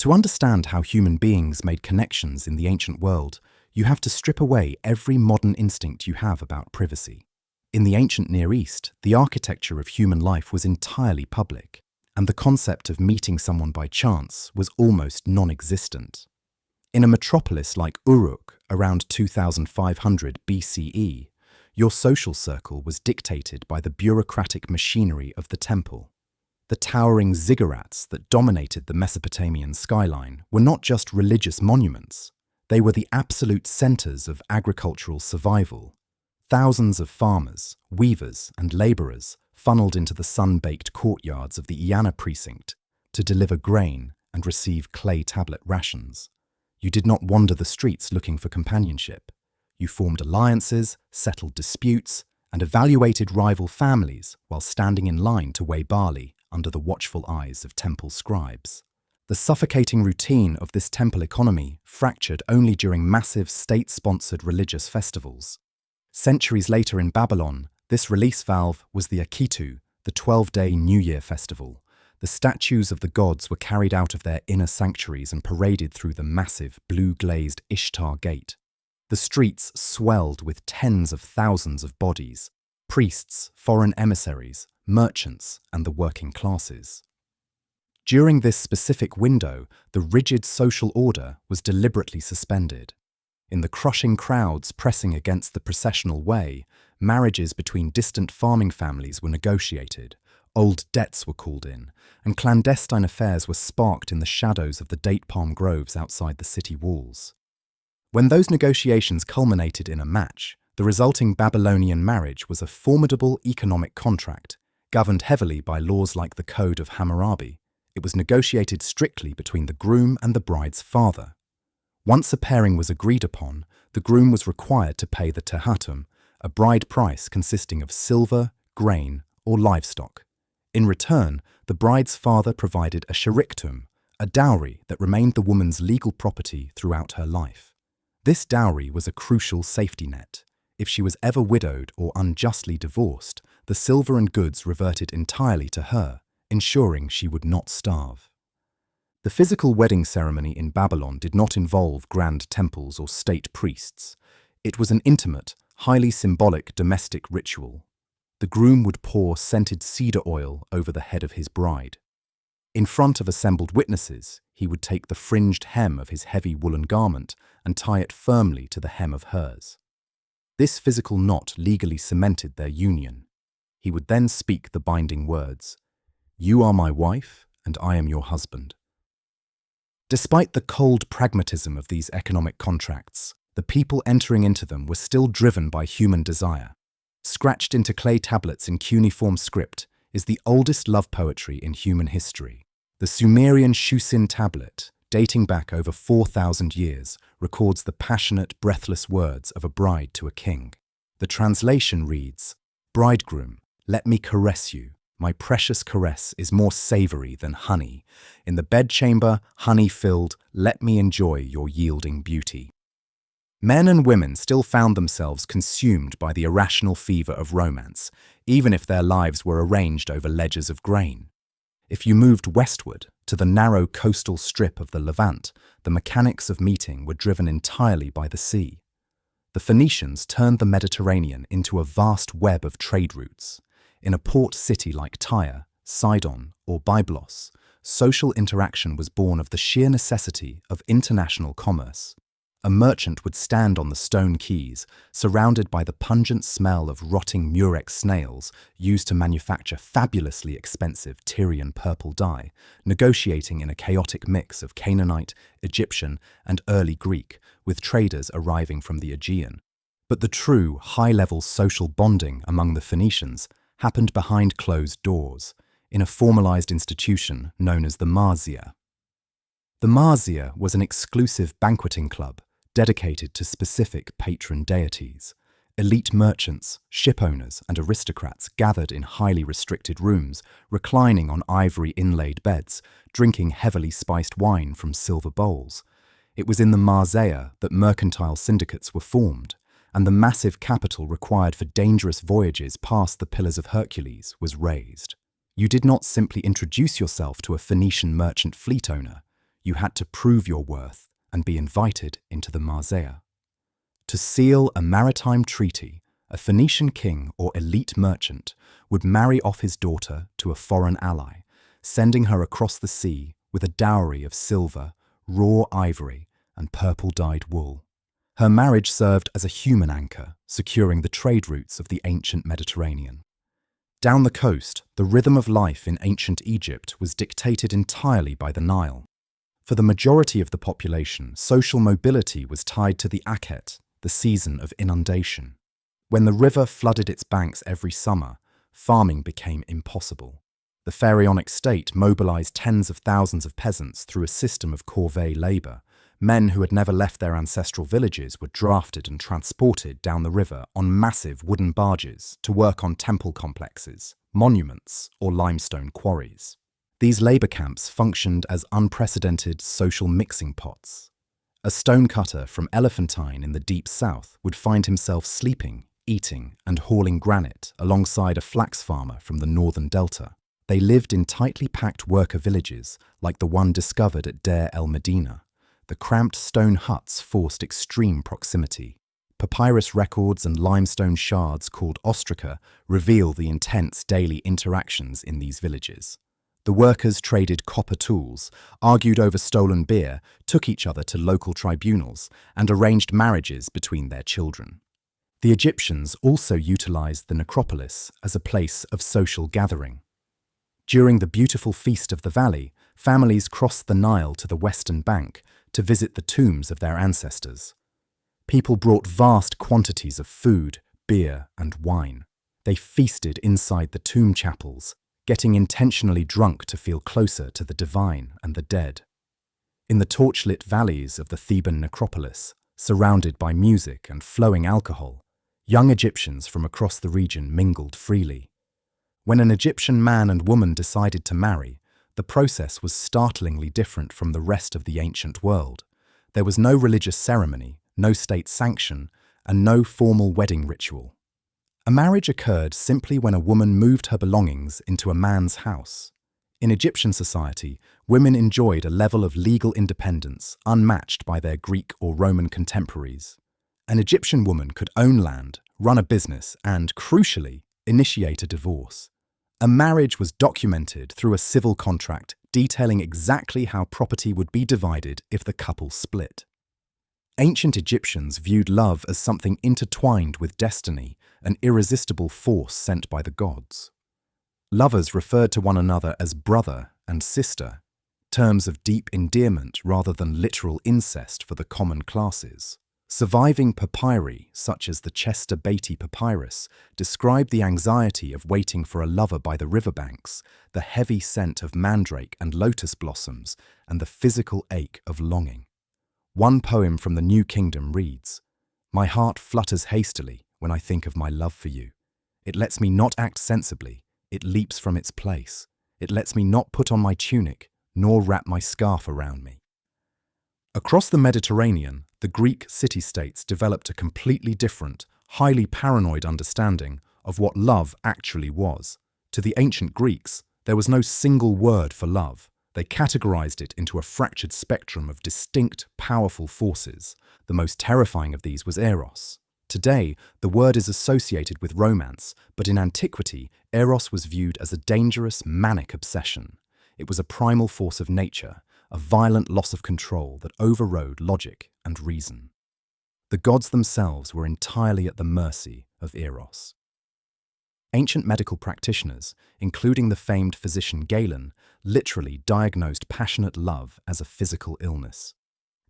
To understand how human beings made connections in the ancient world, you have to strip away every modern instinct you have about privacy. In the ancient Near East, the architecture of human life was entirely public, and the concept of meeting someone by chance was almost non-existent. In a metropolis like Uruk around 2500 BCE, your social circle was dictated by the bureaucratic machinery of the temple. The towering ziggurats that dominated the Mesopotamian skyline were not just religious monuments, they were the absolute centers of agricultural survival. Thousands of farmers, weavers, and laborers funneled into the sun-baked courtyards of the Iana precinct to deliver grain and receive clay tablet rations. You did not wander the streets looking for companionship. You formed alliances, settled disputes, and evaluated rival families while standing in line to weigh barley under the watchful eyes of temple scribes. The suffocating routine of this temple economy fractured only during massive state-sponsored religious festivals. Centuries later in Babylon, this release valve was the Akitu, the 12-day New Year festival. The statues of the gods were carried out of their inner sanctuaries and paraded through the massive, blue-glazed Ishtar Gate. The streets swelled with tens of thousands of bodies, priests, foreign emissaries, merchants, and the working classes. During this specific window, the rigid social order was deliberately suspended. In the crushing crowds pressing against the processional way, marriages between distant farming families were negotiated, old debts were called in, and clandestine affairs were sparked in the shadows of the date palm groves outside the city walls. When those negotiations culminated in a match, the resulting Babylonian marriage was a formidable economic contract, governed heavily by laws like the Code of Hammurabi. It was negotiated strictly between the groom and the bride's father. Once a pairing was agreed upon, the groom was required to pay the tehatum, a bride price consisting of silver, grain, or livestock. In return, the bride's father provided a sherictum, a dowry that remained the woman's legal property throughout her life. This dowry was a crucial safety net. If she was ever widowed or unjustly divorced, the silver and goods reverted entirely to her, ensuring she would not starve. The physical wedding ceremony in Babylon did not involve grand temples or state priests. It was an intimate, highly symbolic domestic ritual. The groom would pour scented cedar oil over the head of his bride. In front of assembled witnesses, he would take the fringed hem of his heavy woolen garment and tie it firmly to the hem of hers. This physical knot legally cemented their union. He would then speak the binding words, "You are my wife, and I am your husband." Despite the cold pragmatism of these economic contracts, the people entering into them were still driven by human desire. Scratched into clay tablets in cuneiform script is the oldest love poetry in human history. The Sumerian Shusin tablet, dating back over 4,000 years, records the passionate, breathless words of a bride to a king. The translation reads, "Bridegroom, let me caress you. My precious caress is more savory than honey. In the bedchamber, honey-filled, let me enjoy your yielding beauty." Men and women still found themselves consumed by the irrational fever of romance, even if their lives were arranged over ledgers of grain. If you moved westward, to the narrow coastal strip of the Levant, the mechanics of meeting were driven entirely by the sea. The Phoenicians turned the Mediterranean into a vast web of trade routes. In a port city like Tyre, Sidon, or Byblos, social interaction was born of the sheer necessity of international commerce. A merchant would stand on the stone quays, surrounded by the pungent smell of rotting murex snails used to manufacture fabulously expensive Tyrian purple dye, negotiating in a chaotic mix of Canaanite, Egyptian, and early Greek, with traders arriving from the Aegean. But the true, high-level social bonding among the Phoenicians happened behind closed doors, in a formalized institution known as the Marsia. The Marsia was an exclusive banqueting club dedicated to specific patron deities. Elite merchants, shipowners, and aristocrats gathered in highly restricted rooms, reclining on ivory inlaid beds, drinking heavily spiced wine from silver bowls. It was in the Marsia that mercantile syndicates were formed, and the massive capital required for dangerous voyages past the Pillars of Hercules was raised. You did not simply introduce yourself to a Phoenician merchant fleet owner. You had to prove your worth and be invited into the Marsia. To seal a maritime treaty, a Phoenician king or elite merchant would marry off his daughter to a foreign ally, sending her across the sea with a dowry of silver, raw ivory, and purple-dyed wool. Her marriage served as a human anchor, securing the trade routes of the ancient Mediterranean. Down the coast, the rhythm of life in ancient Egypt was dictated entirely by the Nile. For the majority of the population, social mobility was tied to the Akhet, the season of inundation. When the river flooded its banks every summer, farming became impossible. The pharaonic state mobilized tens of thousands of peasants through a system of corvée labor. Men who had never left their ancestral villages were drafted and transported down the river on massive wooden barges to work on temple complexes, monuments, or limestone quarries. These labor camps functioned as unprecedented social mixing pots. A stonecutter from Elephantine in the deep south would find himself sleeping, eating, and hauling granite alongside a flax farmer from the northern delta. They lived in tightly packed worker villages like the one discovered at Deir el-Medina. The cramped stone huts forced extreme proximity. Papyrus records and limestone shards called ostraca reveal the intense daily interactions in these villages. The workers traded copper tools, argued over stolen beer, took each other to local tribunals, and arranged marriages between their children. The Egyptians also utilized the Necropolis as a place of social gathering. During the beautiful Feast of the Valley, families crossed the Nile to the western bank to visit the tombs of their ancestors. People brought vast quantities of food, beer, and wine. They feasted inside the tomb chapels, getting intentionally drunk to feel closer to the divine and the dead. In the torchlit valleys of the Theban necropolis, surrounded by music and flowing alcohol, young Egyptians from across the region mingled freely. When an Egyptian man and woman decided to marry, the process was startlingly different from the rest of the ancient world. There was no religious ceremony, no state sanction, and no formal wedding ritual. A marriage occurred simply when a woman moved her belongings into a man's house. In Egyptian society, women enjoyed a level of legal independence unmatched by their Greek or Roman contemporaries. An Egyptian woman could own land, run a business, and, crucially, initiate a divorce. A marriage was documented through a civil contract detailing exactly how property would be divided if the couple split. Ancient Egyptians viewed love as something intertwined with destiny, an irresistible force sent by the gods. Lovers referred to one another as brother and sister, terms of deep endearment rather than literal incest for the common classes. Surviving papyri, such as the Chester Beatty papyrus, describe the anxiety of waiting for a lover by the riverbanks, the heavy scent of mandrake and lotus blossoms, and the physical ache of longing. One poem from the New Kingdom reads, "My heart flutters hastily when I think of my love for you. It lets me not act sensibly, it leaps from its place. It lets me not put on my tunic, nor wrap my scarf around me." Across the Mediterranean, the Greek city-states developed a completely different, highly paranoid understanding of what love actually was. To the ancient Greeks, there was no single word for love. They categorized it into a fractured spectrum of distinct, powerful forces. The most terrifying of these was Eros. Today, the word is associated with romance, but in antiquity, Eros was viewed as a dangerous, manic obsession. It was a primal force of nature, a violent loss of control that overrode logic and reason. The gods themselves were entirely at the mercy of Eros. Ancient medical practitioners, including the famed physician Galen, literally diagnosed passionate love as a physical illness.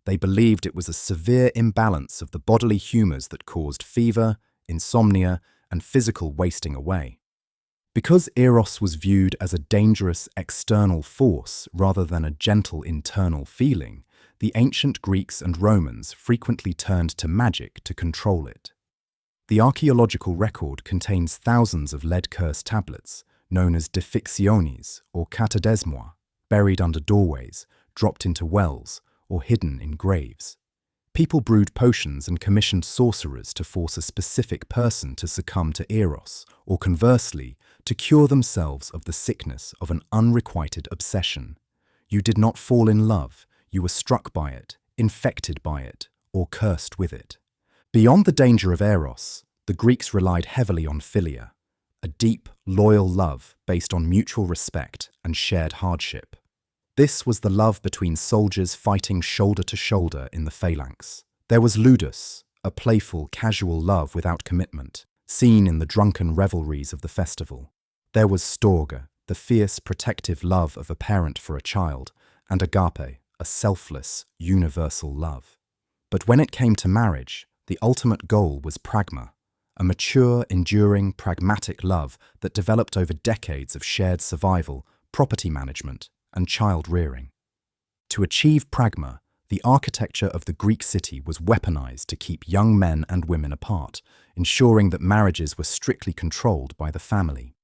They believed it was a severe imbalance of the bodily humors that caused fever, insomnia, and physical wasting away. Because Eros was viewed as a dangerous external force rather than a gentle internal feeling, the ancient Greeks and Romans frequently turned to magic to control it. The archaeological record contains thousands of lead-cursed tablets, known as defictiones or catadesmoi, buried under doorways, dropped into wells, or hidden in graves. People brewed potions and commissioned sorcerers to force a specific person to succumb to Eros, or conversely, to cure themselves of the sickness of an unrequited obsession. You did not fall in love, you were struck by it, infected by it, or cursed with it. Beyond the danger of Eros, the Greeks relied heavily on philia, a deep, loyal love based on mutual respect and shared hardship. This was the love between soldiers fighting shoulder to shoulder in the phalanx. There was ludus, a playful, casual love without commitment, seen in the drunken revelries of the festival. There was storge, the fierce, protective love of a parent for a child, and agape, a selfless, universal love. But when it came to marriage, the ultimate goal was pragma, a mature, enduring, pragmatic love that developed over decades of shared survival, property management, and child-rearing. To achieve pragma, the architecture of the Greek city was weaponized to keep young men and women apart, ensuring that marriages were strictly controlled by the family.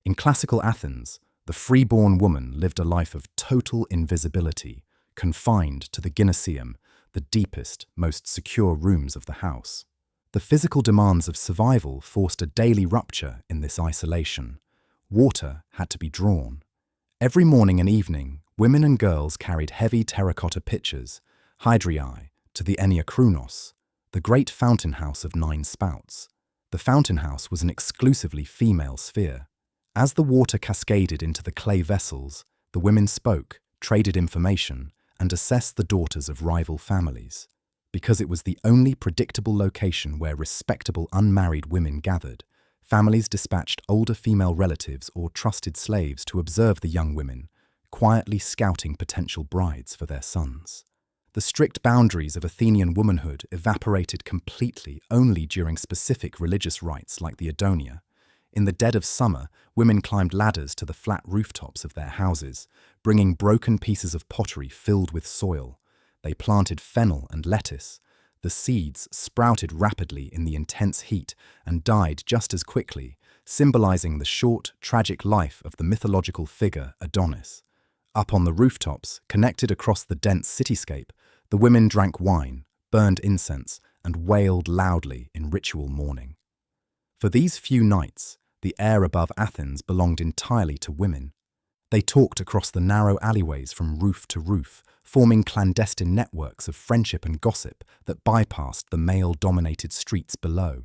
In classical Athens, the freeborn woman lived a life of total invisibility, confined to the gyneceum, the deepest, most secure rooms of the house. The physical demands of survival forced a daily rupture in this isolation. Water had to be drawn. Every morning and evening, women and girls carried heavy terracotta pitchers, hydriae, to the Eniakrounos, the great fountain house of 9 spouts. The fountain house was an exclusively female sphere. As the water cascaded into the clay vessels, the women spoke, traded information, and assessed the daughters of rival families. Because it was the only predictable location where respectable unmarried women gathered, families dispatched older female relatives or trusted slaves to observe the young women, quietly scouting potential brides for their sons. The strict boundaries of Athenian womanhood evaporated completely only during specific religious rites like the Adonia. In the dead of summer, women climbed ladders to the flat rooftops of their houses, bringing broken pieces of pottery filled with soil. They planted fennel and lettuce. The seeds sprouted rapidly in the intense heat and died just as quickly, symbolizing the short, tragic life of the mythological figure Adonis. Up on the rooftops, connected across the dense cityscape, the women drank wine, burned incense, and wailed loudly in ritual mourning. For these few nights, the air above Athens belonged entirely to women. They talked across the narrow alleyways from roof to roof, forming clandestine networks of friendship and gossip that bypassed the male-dominated streets below.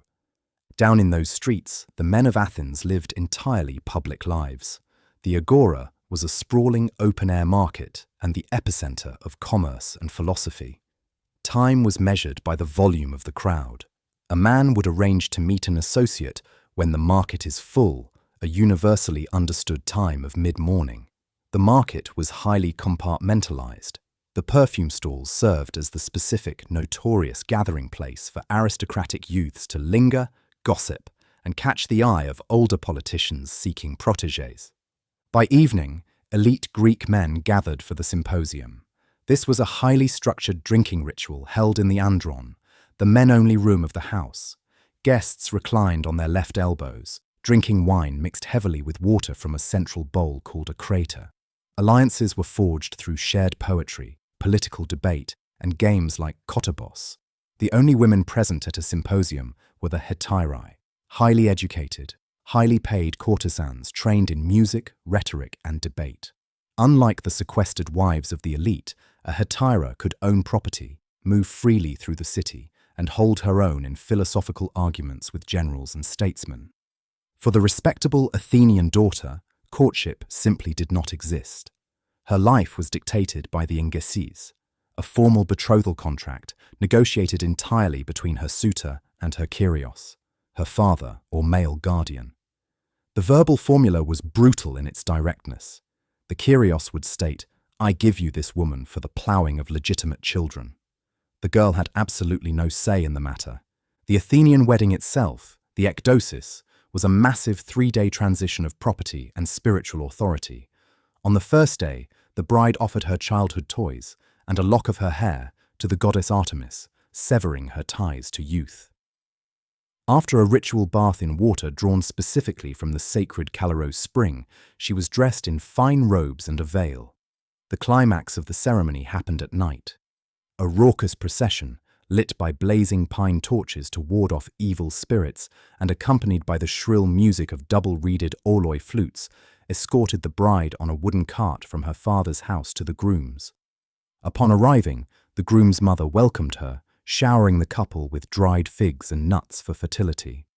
Down in those streets, the men of Athens lived entirely public lives. The agora was a sprawling open-air market and the epicenter of commerce and philosophy. Time was measured by the volume of the crowd. A man would arrange to meet an associate when the market is full, a universally understood time of mid-morning. The market was highly compartmentalized. The perfume stalls served as the specific, notorious gathering place for aristocratic youths to linger, gossip, and catch the eye of older politicians seeking protégés. By evening, elite Greek men gathered for the Symposium. This was a highly structured drinking ritual held in the andron, the men-only room of the house. Guests reclined on their left elbows, drinking wine mixed heavily with water from a central bowl called a crater. Alliances were forged through shared poetry, political debate, and games like kottabos. The only women present at a symposium were the hetairai, highly educated, highly paid courtesans trained in music, rhetoric, and debate. Unlike the sequestered wives of the elite, a hetaira could own property, move freely through the city, and hold her own in philosophical arguments with generals and statesmen. For the respectable Athenian daughter, courtship simply did not exist. Her life was dictated by the ingesis, a formal betrothal contract negotiated entirely between her suitor and her kyrios, her father or male guardian. The verbal formula was brutal in its directness. The kyrios would state, "I give you this woman for the ploughing of legitimate children." The girl had absolutely no say in the matter. The Athenian wedding itself, the ekdosis, was a massive 3-day transition of property and spiritual authority. On the first day, the bride offered her childhood toys and a lock of her hair to the goddess Artemis, severing her ties to youth. After a ritual bath in water drawn specifically from the sacred Calaros spring, she was dressed in fine robes and a veil. The climax of the ceremony happened at night. A raucous procession, lit by blazing pine torches to ward off evil spirits and accompanied by the shrill music of double-reeded oloi flutes, escorted the bride on a wooden cart from her father's house to the grooms. Upon arriving, the groom's mother welcomed her, showering the couple with dried figs and nuts for fertility.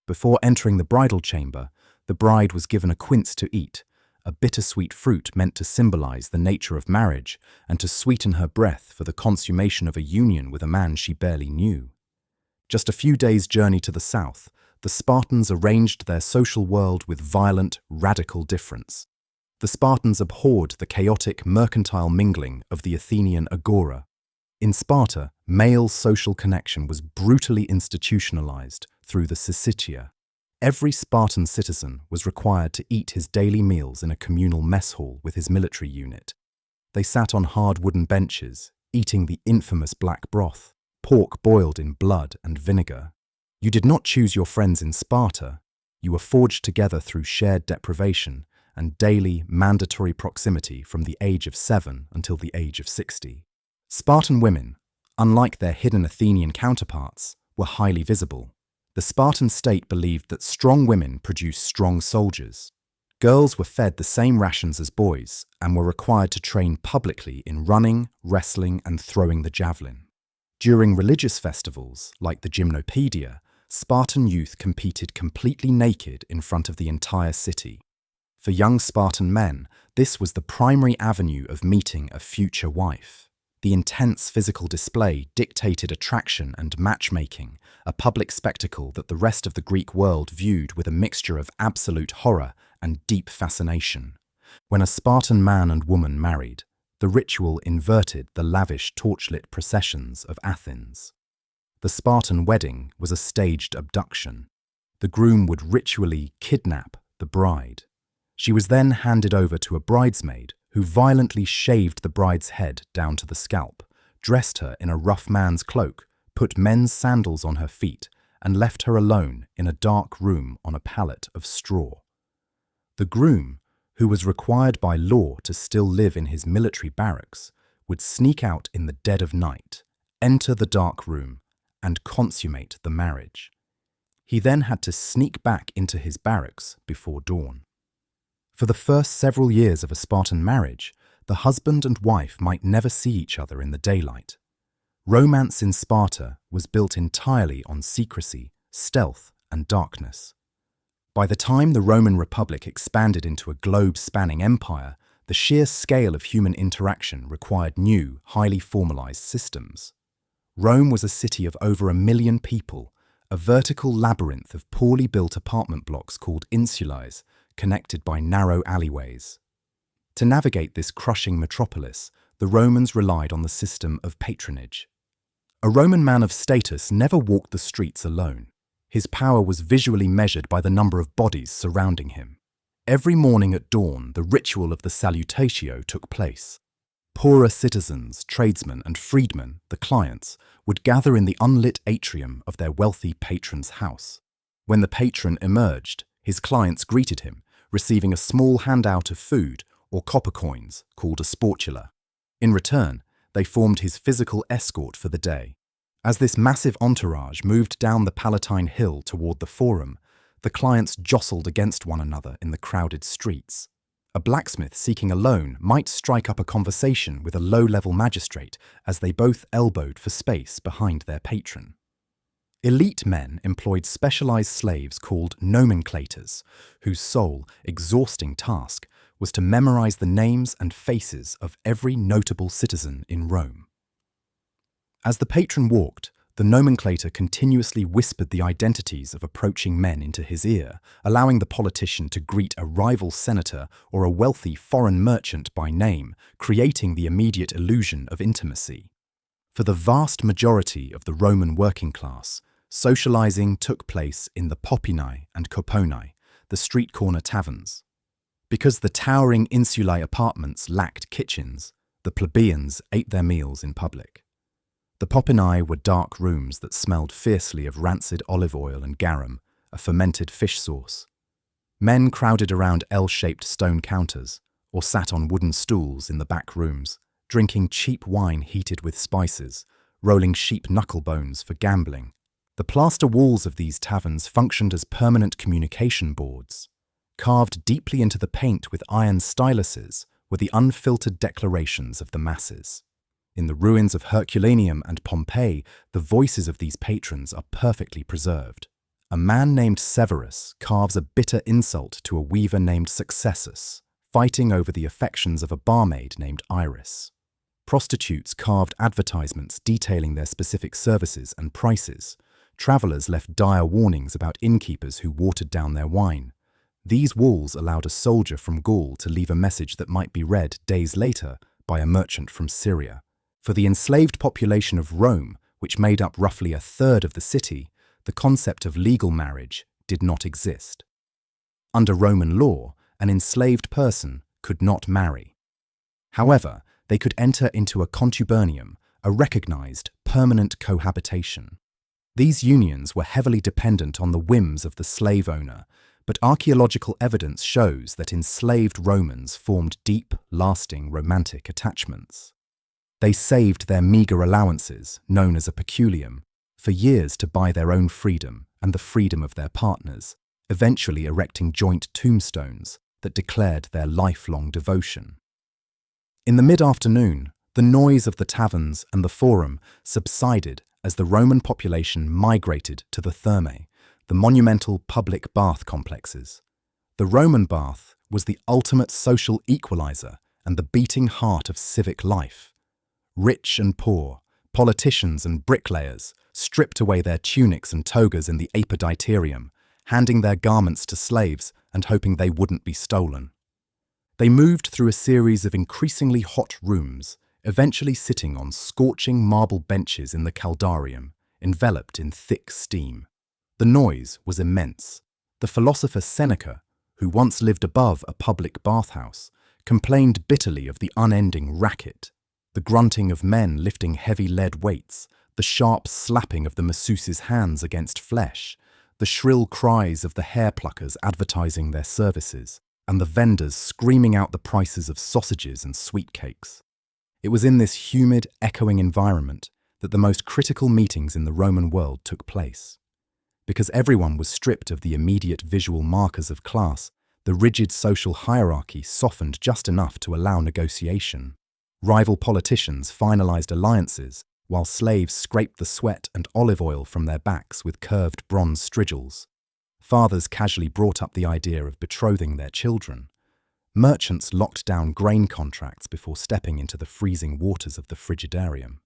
Before entering the bridal chamber, the bride was given a quince to eat, a bittersweet fruit meant to symbolize the nature of marriage and to sweeten her breath for the consummation of a union with a man she barely knew. Just a few days' journey to the south, the Spartans arranged their social world with violent, radical difference. The Spartans abhorred the chaotic, mercantile mingling of the Athenian agora. In Sparta, male social connection was brutally institutionalized through the syssitia. Every Spartan citizen was required to eat his daily meals in a communal mess hall with his military unit. They sat on hard wooden benches, eating the infamous black broth, pork boiled in blood and vinegar. You did not choose your friends in Sparta. You were forged together through shared deprivation and daily, mandatory proximity from the age of 7 until the age of 60. Spartan women, unlike their hidden Athenian counterparts, were highly visible. The Spartan state believed that strong women produced strong soldiers. Girls were fed the same rations as boys and were required to train publicly in running, wrestling, and throwing the javelin. During religious festivals, like the Gymnopaedia, Spartan youth competed completely naked in front of the entire city. For young Spartan men, this was the primary avenue of meeting a future wife. The intense physical display dictated attraction and matchmaking, a public spectacle that the rest of the Greek world viewed with a mixture of absolute horror and deep fascination. When a Spartan man and woman married, the ritual inverted the lavish torchlit processions of Athens. The Spartan wedding was a staged abduction. The groom would ritually kidnap the bride. She was then handed over to a bridesmaid who violently shaved the bride's head down to the scalp, dressed her in a rough man's cloak, put men's sandals on her feet, and left her alone in a dark room on a pallet of straw. The groom, who was required by law to still live in his military barracks, would sneak out in the dead of night, enter the dark room, and consummate the marriage. He then had to sneak back into his barracks before dawn. For the first several years of a Spartan marriage, the husband and wife might never see each other in the daylight. Romance in Sparta was built entirely on secrecy, stealth, and darkness. By the time the Roman Republic expanded into a globe-spanning empire, the sheer scale of human interaction required new, highly formalized systems. Rome was a city of over 1 million people, a vertical labyrinth of poorly built apartment blocks called insulae, connected by narrow alleyways. To navigate this crushing metropolis, the Romans relied on the system of patronage. A Roman man of status never walked the streets alone. His power was visually measured by the number of bodies surrounding him. Every morning at dawn, the ritual of the salutatio took place. Poorer citizens, tradesmen, and freedmen, the clients, would gather in the unlit atrium of their wealthy patron's house. When the patron emerged, his clients greeted him, receiving a small handout of food or copper coins called a sportula. In return, they formed his physical escort for the day. As this massive entourage moved down the Palatine Hill toward the Forum, the clients jostled against one another in the crowded streets. A blacksmith seeking a loan might strike up a conversation with a low-level magistrate as they both elbowed for space behind their patron. Elite men employed specialized slaves called nomenclators, whose sole, exhausting task was to memorize the names and faces of every notable citizen in Rome. As the patron walked, the nomenclator continuously whispered the identities of approaching men into his ear, allowing the politician to greet a rival senator or a wealthy foreign merchant by name, creating the immediate illusion of intimacy. For the vast majority of the Roman working class, socializing took place in the popinae and coponae, the street corner taverns. Because the towering insulae apartments lacked kitchens, the plebeians ate their meals in public. The popinae were dark rooms that smelled fiercely of rancid olive oil and garum, a fermented fish sauce. Men crowded around L-shaped stone counters or sat on wooden stools in the back rooms, drinking cheap wine heated with spices, rolling sheep knuckle bones for gambling. The plaster walls of these taverns functioned as permanent communication boards. Carved deeply into the paint with iron styluses were the unfiltered declarations of the masses. In the ruins of Herculaneum and Pompeii, the voices of these patrons are perfectly preserved. A man named Severus carves a bitter insult to a weaver named Successus, fighting over the affections of a barmaid named Iris. Prostitutes carved advertisements detailing their specific services and prices. Travelers left dire warnings about innkeepers who watered down their wine. These walls allowed a soldier from Gaul to leave a message that might be read days later by a merchant from Syria. For the enslaved population of Rome, which made up roughly a third of the city, the concept of legal marriage did not exist. Under Roman law, an enslaved person could not marry. However, they could enter into a Contubernium, a recognized, permanent cohabitation. These unions were heavily dependent on the whims of the slave owner, but archaeological evidence shows that enslaved Romans formed deep, lasting romantic attachments. They saved their meager allowances, known as a peculium, for years to buy their own freedom and the freedom of their partners, eventually erecting joint tombstones that declared their lifelong devotion. In the mid-afternoon, the noise of the taverns and the forum subsided as the Roman population migrated to the thermae, the monumental public bath complexes. The Roman bath was the ultimate social equalizer and the beating heart of civic life. Rich and poor, politicians and bricklayers stripped away their tunics and togas in the apoditerium, handing their garments to slaves and hoping they wouldn't be stolen. They moved through a series of increasingly hot rooms, eventually sitting on scorching marble benches in the caldarium, enveloped in thick steam. The noise was immense. The philosopher Seneca, who once lived above a public bathhouse, complained bitterly of the unending racket, the grunting of men lifting heavy lead weights, the sharp slapping of the masseuse's hands against flesh, the shrill cries of the hair pluckers advertising their services, and the vendors screaming out the prices of sausages and sweet cakes. It was in this humid, echoing environment that the most critical meetings in the Roman world took place. Because everyone was stripped of the immediate visual markers of class, the rigid social hierarchy softened just enough to allow negotiation. Rival politicians finalized alliances, while slaves scraped the sweat and olive oil from their backs with curved bronze strigils. Fathers casually brought up the idea of betrothing their children. Merchants locked down grain contracts before stepping into the freezing waters of the frigidarium.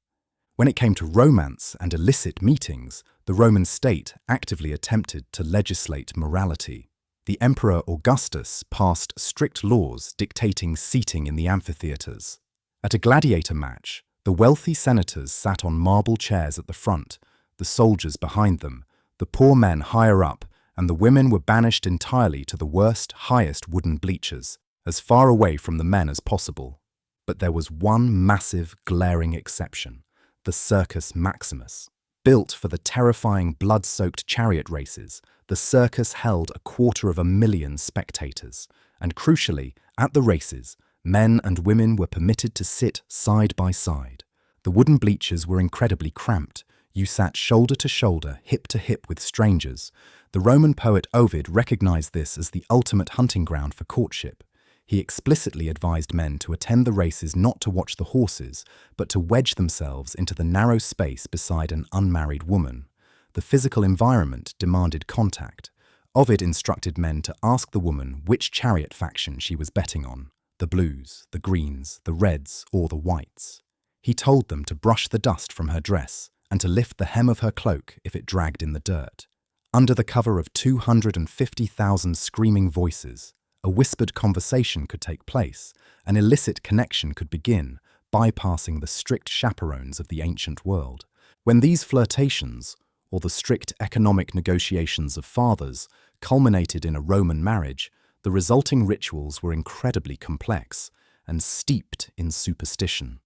When it came to romance and illicit meetings, the Roman state actively attempted to legislate morality. The Emperor Augustus passed strict laws dictating seating in the amphitheaters. At a gladiator match, the wealthy senators sat on marble chairs at the front, the soldiers behind them, the poor men higher up, and the women were banished entirely to the worst, highest wooden bleachers, as far away from the men as possible. But there was one massive, glaring exception: the Circus Maximus. Built for the terrifying blood-soaked chariot races, the circus held 250,000 spectators, and crucially, at the races, men and women were permitted to sit side by side. The wooden bleachers were incredibly cramped. You sat shoulder to shoulder, hip to hip with strangers. The Roman poet Ovid recognized this as the ultimate hunting ground for courtship. He explicitly advised men to attend the races not to watch the horses, but to wedge themselves into the narrow space beside an unmarried woman. The physical environment demanded contact. Ovid instructed men to ask the woman which chariot faction she was betting on: the blues, the greens, the reds, or the whites. He told them to brush the dust from her dress and to lift the hem of her cloak if it dragged in the dirt. Under the cover of 250,000 screaming voices, a whispered conversation could take place, an illicit connection could begin, bypassing the strict chaperones of the ancient world. When these flirtations, or the strict economic negotiations of fathers, culminated in a Roman marriage, the resulting rituals were incredibly complex and steeped in superstition.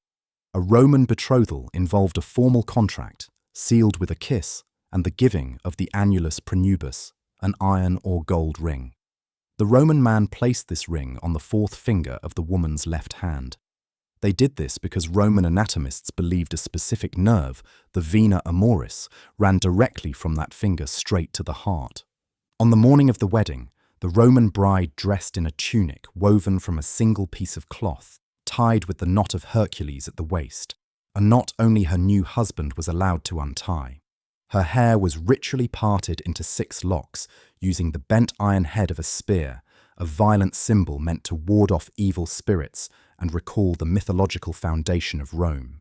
A Roman betrothal involved a formal contract, sealed with a kiss, and the giving of the annulus prenubis, an iron or gold ring. The Roman man placed this ring on the fourth finger of the woman's left hand. They did this because Roman anatomists believed a specific nerve, the vena amoris, ran directly from that finger straight to the heart. On the morning of the wedding, the Roman bride dressed in a tunic woven from a single piece of cloth, tied with the knot of Hercules at the waist. a knot only her new husband was allowed to untie. Her hair was ritually parted into 6 locks using the bent iron head of a spear, a violent symbol meant to ward off evil spirits and recall the mythological foundation of Rome.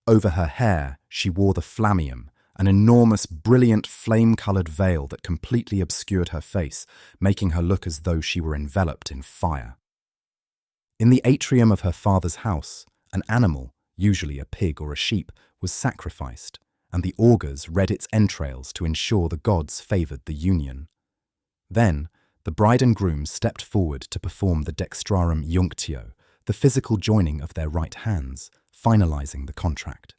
Over her hair, she wore the flammium, an enormous, brilliant, flame-coloured veil that completely obscured her face, making her look as though she were enveloped in fire. In the atrium of her father's house, an animal, usually a pig or a sheep, was sacrificed, and the augurs read its entrails to ensure the gods favoured the union. Then, the bride and groom stepped forward to perform the dextrarum iunctio, the physical joining of their right hands, finalising the contract.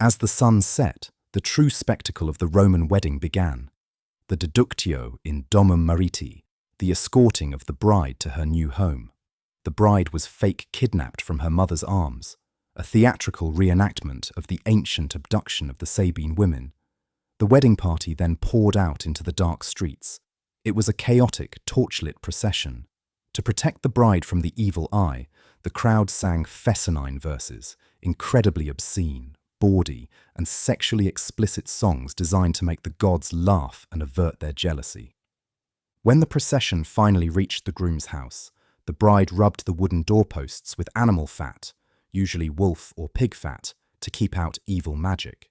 As the sun set, the true spectacle of the Roman wedding began. The deductio in domum mariti, the escorting of the bride to her new home. The bride was fake kidnapped from her mother's arms, a theatrical reenactment of the ancient abduction of the Sabine women. The wedding party then poured out into the dark streets. It was a chaotic, torchlit procession. To protect the bride from the evil eye, the crowd sang fescennine verses, incredibly obscene, bawdy, and sexually explicit songs designed to make the gods laugh and avert their jealousy. When the procession finally reached the groom's house, the bride rubbed the wooden doorposts with animal fat, usually wolf or pig fat, to keep out evil magic.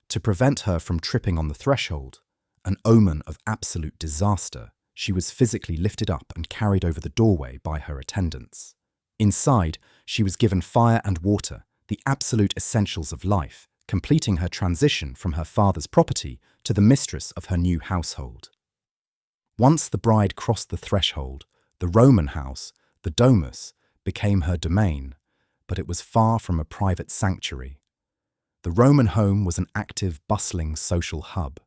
To prevent her from tripping on the threshold, an omen of absolute disaster, she was physically lifted up and carried over the doorway by her attendants. Inside, she was given fire and water, the absolute essentials of life, completing her transition from her father's property to the mistress of her new household. Once the bride crossed the threshold, the Roman house, the Domus, became her domain, but it was far from a private sanctuary. The Roman home was an active, bustling social hub.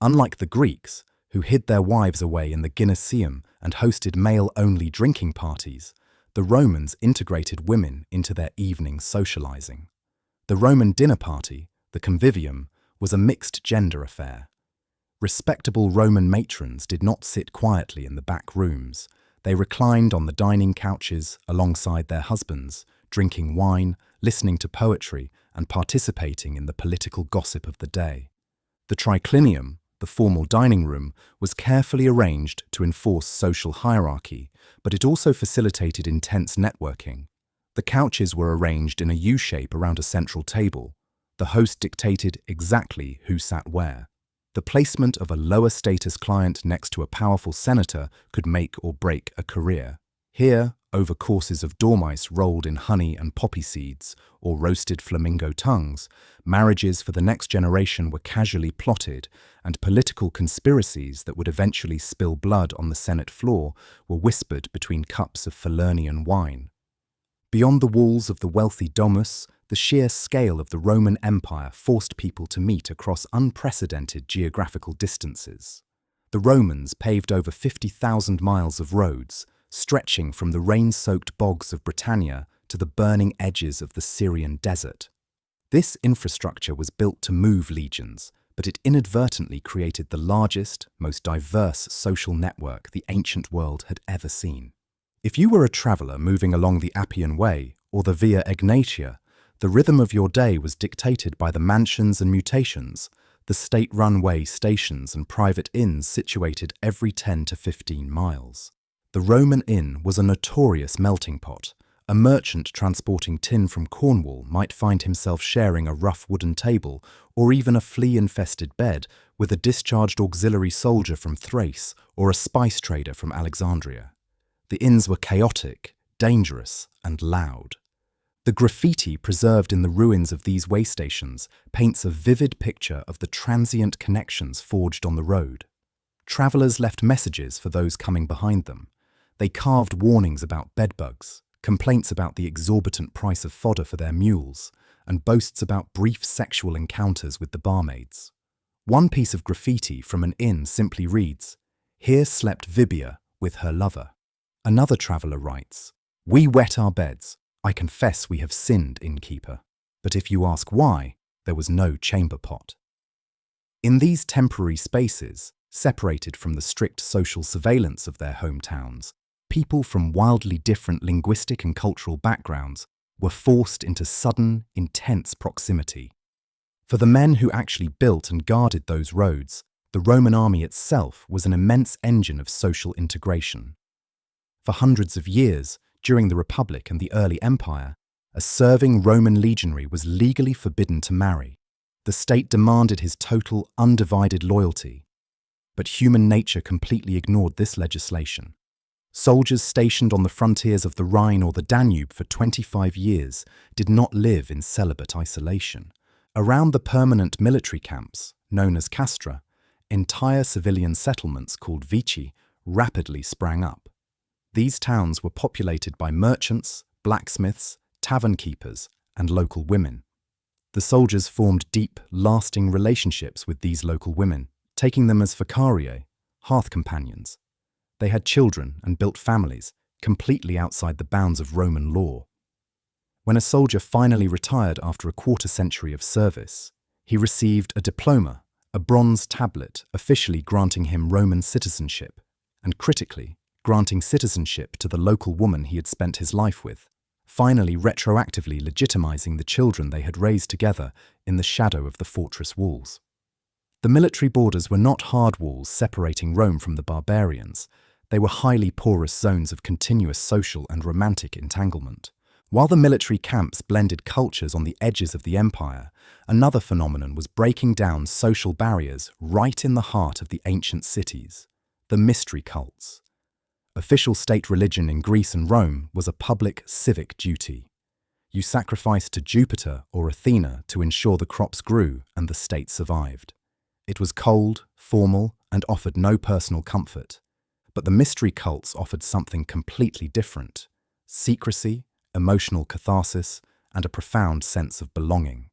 Unlike the Greeks, who hid their wives away in the Gymnasium and hosted male-only drinking parties, the Romans integrated women into their evening socializing. The Roman dinner party, the convivium, was a mixed-gender affair. Respectable Roman matrons did not sit quietly in the back rooms. They reclined on the dining couches alongside their husbands, drinking wine, listening to poetry, and participating in the political gossip of the day. The triclinium, the formal dining room, was carefully arranged to enforce social hierarchy, but it also facilitated intense networking. The couches were arranged in a U-shape around a central table. The host dictated exactly who sat where. The placement of a lower-status client next to a powerful senator could make or break a career. Here, over courses of dormice rolled in honey and poppy seeds, or roasted flamingo tongues, marriages for the next generation were casually plotted, and political conspiracies that would eventually spill blood on the Senate floor were whispered between cups of Falernian wine. Beyond the walls of the wealthy Domus, the sheer scale of the Roman Empire forced people to meet across unprecedented geographical distances. The Romans paved over 50,000 miles of roads, stretching from the rain-soaked bogs of Britannia to the burning edges of the Syrian desert. This infrastructure was built to move legions, but it inadvertently created the largest, most diverse social network the ancient world had ever seen. If you were a traveller moving along the Appian Way or the Via Egnatia, the rhythm of your day was dictated by the mansions and mutations, the state-run way stations and private inns situated every 10 to 15 miles. The Roman inn was a notorious melting pot. A merchant transporting tin from Cornwall might find himself sharing a rough wooden table or even a flea-infested bed with a discharged auxiliary soldier from Thrace or a spice trader from Alexandria. The inns were chaotic, dangerous, and loud. The graffiti preserved in the ruins of these way stations paints a vivid picture of the transient connections forged on the road. Travellers left messages for those coming behind them. They carved warnings about bedbugs, complaints about the exorbitant price of fodder for their mules, and boasts about brief sexual encounters with the barmaids. One piece of graffiti from an inn simply reads, "Here slept Vibia with her lover." Another traveller writes, "We wet our beds. I confess we have sinned, innkeeper. But if you ask why, there was no chamber pot." In these temporary spaces, separated from the strict social surveillance of their hometowns, people from wildly different linguistic and cultural backgrounds were forced into sudden, intense proximity. For the men who actually built and guarded those roads, the Roman army itself was an immense engine of social integration. For hundreds of years, during the Republic and the early Empire, a serving Roman legionary was legally forbidden to marry. The state demanded his total, undivided loyalty. But human nature completely ignored this legislation. Soldiers stationed on the frontiers of the Rhine or the Danube for 25 years did not live in celibate isolation. Around the permanent military camps, known as castra, entire civilian settlements called vici rapidly sprang up. These towns were populated by merchants, blacksmiths, tavern keepers, and local women. The soldiers formed deep, lasting relationships with these local women, taking them as vicariae, hearth companions. They had children and built families, completely outside the bounds of Roman law. When a soldier finally retired after a quarter-century of service, he received a diploma, a bronze tablet officially granting him Roman citizenship, and critically, granting citizenship to the local woman he had spent his life with, finally retroactively legitimizing the children they had raised together in the shadow of the fortress walls. The military borders were not hard walls separating Rome from the barbarians. They were highly porous zones of continuous social and romantic entanglement. While the military camps blended cultures on the edges of the empire, another phenomenon was breaking down social barriers right in the heart of the ancient cities: the mystery cults. Official state religion in Greece and Rome was a public civic duty. You sacrificed to Jupiter or Athena to ensure the crops grew and the state survived. It was cold, formal, and offered no personal comfort. But the mystery cults offered something completely different: secrecy, emotional catharsis, and a profound sense of belonging.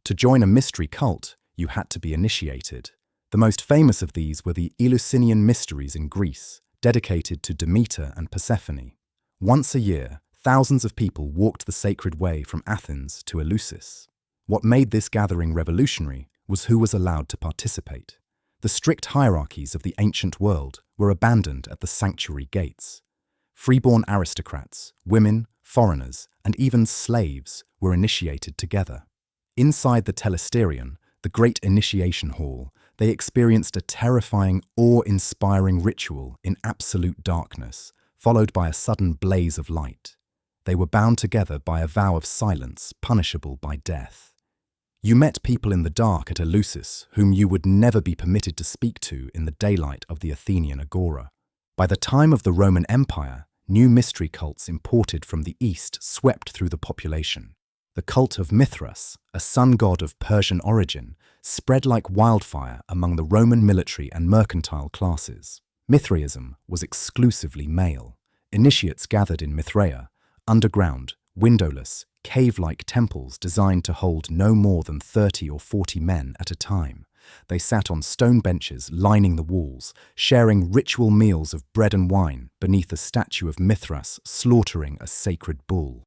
To join a mystery cult, you had to be initiated. The most famous of these were the Eleusinian mysteries in Greece, dedicated to Demeter and Persephone. Once a year, thousands of people walked the sacred way from Athens to Eleusis. What made this gathering revolutionary was who was allowed to participate. The strict hierarchies of the ancient world were abandoned at the sanctuary gates. Freeborn aristocrats, women, foreigners, and even slaves were initiated together. Inside the Telesterion, the great initiation hall, they experienced a terrifying, awe-inspiring ritual in absolute darkness, followed by a sudden blaze of light. They were bound together by a vow of silence, punishable by death. You met people in the dark at Eleusis whom you would never be permitted to speak to in the daylight of the Athenian agora. By the time of the Roman Empire, new mystery cults imported from the east swept through the population. The cult of Mithras, a sun god of Persian origin, spread like wildfire among the Roman military and mercantile classes. Mithraism was exclusively male. Initiates gathered in Mithraea, underground, windowless, cave-like temples designed to hold no more than 30 or 40 men at a time. They sat on stone benches lining the walls, sharing ritual meals of bread and wine beneath a statue of Mithras slaughtering a sacred bull.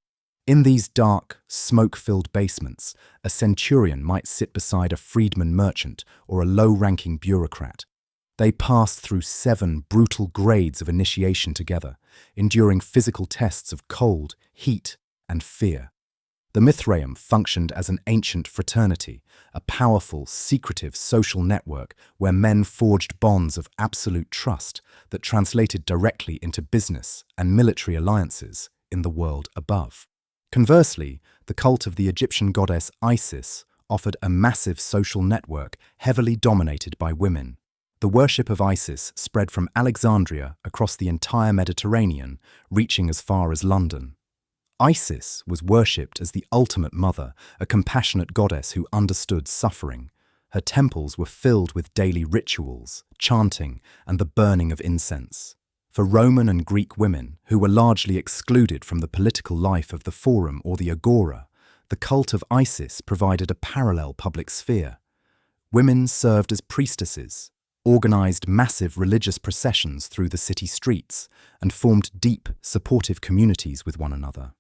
In these dark, smoke-filled basements, a centurion might sit beside a freedman merchant or a low-ranking bureaucrat. They passed through 7 brutal grades of initiation together, enduring physical tests of cold, heat, and fear. The Mithraeum functioned as an ancient fraternity, a powerful, secretive social network where men forged bonds of absolute trust that translated directly into business and military alliances in the world above. Conversely, the cult of the Egyptian goddess Isis offered a massive social network heavily dominated by women. The worship of Isis spread from Alexandria across the entire Mediterranean, reaching as far as London. Isis was worshipped as the ultimate mother, a compassionate goddess who understood suffering. Her temples were filled with daily rituals, chanting, and the burning of incense. For Roman and Greek women, who were largely excluded from the political life of the Forum or the Agora, the cult of Isis provided a parallel public sphere. Women served as priestesses, organized massive religious processions through the city streets, and formed deep, supportive communities with one another.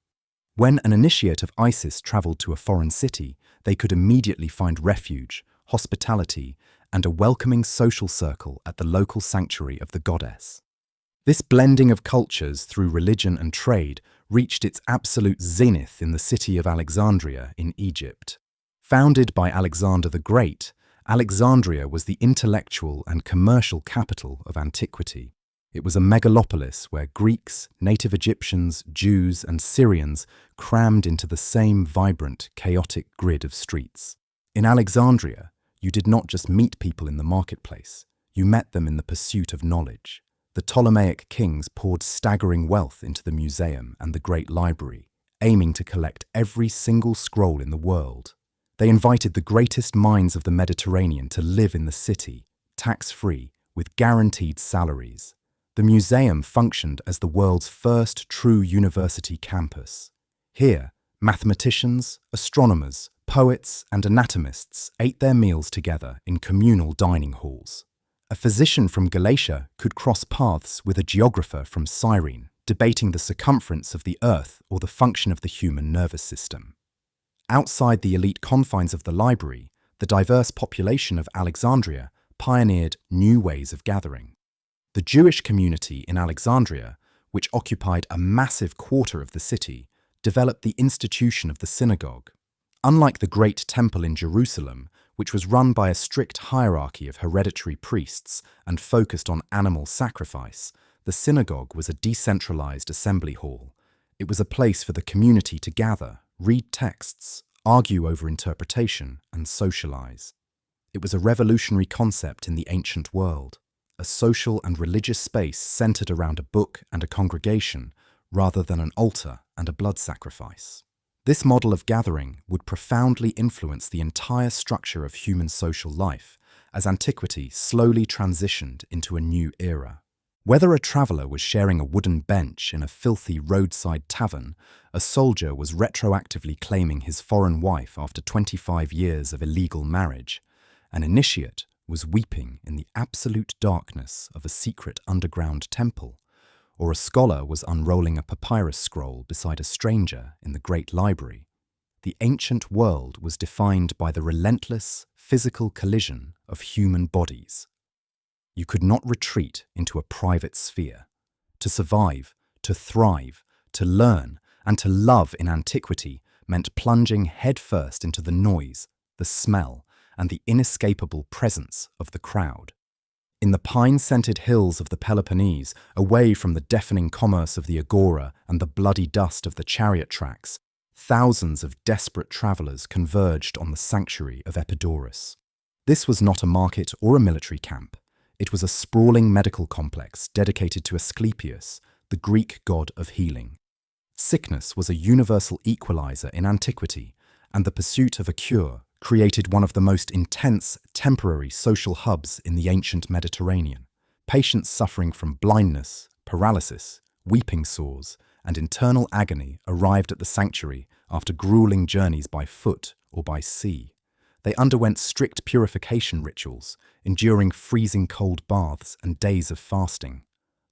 When an initiate of Isis traveled to a foreign city, they could immediately find refuge, hospitality, and a welcoming social circle at the local sanctuary of the goddess. This blending of cultures through religion and trade reached its absolute zenith in the city of Alexandria in Egypt. Founded by Alexander the Great, Alexandria was the intellectual and commercial capital of antiquity. It was a megalopolis where Greeks, native Egyptians, Jews, and Syrians crammed into the same vibrant, chaotic grid of streets. In Alexandria, you did not just meet people in the marketplace, you met them in the pursuit of knowledge. The Ptolemaic kings poured staggering wealth into the museum and the great library, aiming to collect every single scroll in the world. They invited the greatest minds of the Mediterranean to live in the city, tax-free, with guaranteed salaries. The museum functioned as the world's first true university campus. Here, mathematicians, astronomers, poets, and anatomists ate their meals together in communal dining halls. A physician from Galatia could cross paths with a geographer from Cyrene, debating the circumference of the Earth or the function of the human nervous system. Outside the elite confines of the library, the diverse population of Alexandria pioneered new ways of gathering. The Jewish community in Alexandria, which occupied a massive quarter of the city, developed the institution of the synagogue. Unlike the Great Temple in Jerusalem, which was run by a strict hierarchy of hereditary priests and focused on animal sacrifice, the synagogue was a decentralized assembly hall. It was a place for the community to gather, read texts, argue over interpretation, and socialize. It was a revolutionary concept in the ancient world, a social and religious space centered around a book and a congregation, rather than an altar and a blood sacrifice. This model of gathering would profoundly influence the entire structure of human social life as antiquity slowly transitioned into a new era. Whether a traveler was sharing a wooden bench in a filthy roadside tavern, a soldier was retroactively claiming his foreign wife after 25 years of illegal marriage, an initiate was weeping in the absolute darkness of a secret underground temple, or a scholar was unrolling a papyrus scroll beside a stranger in the great library. The ancient world was defined by the relentless physical collision of human bodies. You could not retreat into a private sphere. To survive, to thrive, to learn, and to love in antiquity meant plunging headfirst into the noise, the smell, and the inescapable presence of the crowd. In the pine-scented hills of the Peloponnese, away from the deafening commerce of the agora and the bloody dust of the chariot tracks, thousands of desperate travelers converged on the sanctuary of Epidaurus. This was not a market or a military camp. It was a sprawling medical complex dedicated to Asclepius, the Greek god of healing. Sickness was a universal equalizer in antiquity, and the pursuit of a cure created one of the most intense temporary social hubs in the ancient Mediterranean. Patients suffering from blindness, paralysis, weeping sores, and internal agony arrived at the sanctuary after grueling journeys by foot or by sea. They underwent strict purification rituals, enduring freezing cold baths and days of fasting.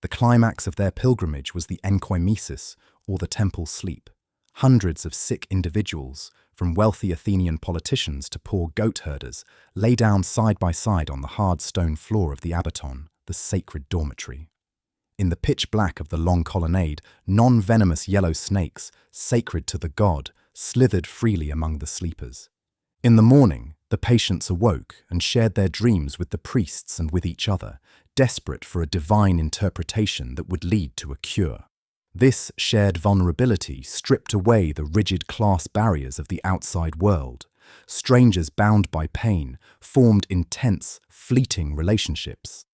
The climax of their pilgrimage was the enkoimesis, or the temple sleep. Hundreds of sick individuals, from wealthy Athenian politicians to poor goat herders, lay down side by side on the hard stone floor of the abaton, the sacred dormitory. In the pitch black of the long colonnade, non-venomous yellow snakes, sacred to the god, slithered freely among the sleepers. In the morning, the patients awoke and shared their dreams with the priests and with each other, desperate for a divine interpretation that would lead to a cure. This shared vulnerability stripped away the rigid class barriers of the outside world. Strangers bound by pain formed intense, fleeting relationships.